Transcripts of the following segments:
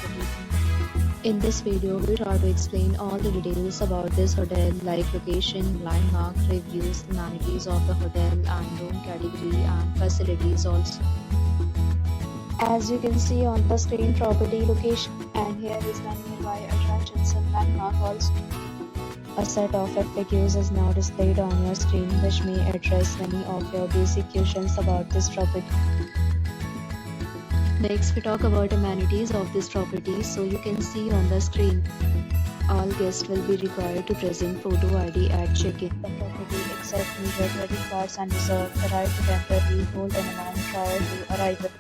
property. In this video, we'll try to explain all the details about this hotel like location, landmark, reviews, amenities of the hotel and room category and facilities also. As you can see on the screen, property location, and here is the nearby attractions and landmark also. A set of FAQs is now displayed on your screen which may address many of your basic questions about this property. Next, we talk about amenities of this property. So you can see on the screen, all guests will be required to present photo ID at check-in. The property accepts major credit cards and reserves the right to temporarily hold an amount prior to arrival.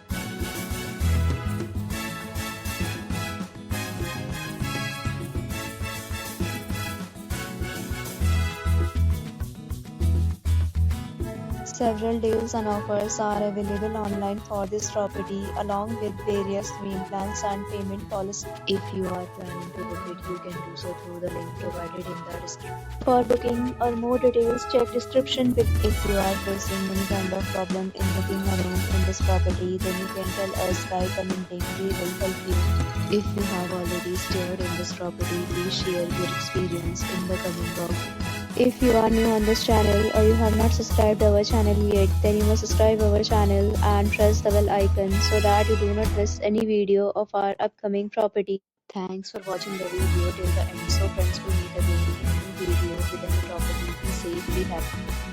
Several deals and offers are available online for this property along with various main plans and payment policies. If you are planning to book it, you can do so through the link provided in the description. For booking or more details, check description. If you are facing any kind of problem in booking a room in this property, then you can tell us by commenting. We will help you. If you have already stayed in this property, please share your experience in the comment box. If you are new on this channel or you have not subscribed our channel yet, then you must subscribe our channel and press the bell icon so that you do not miss any video of our upcoming property. Thanks for watching the video till the end. So friends, we meet again in a new video with a new property. Be safe, be happy.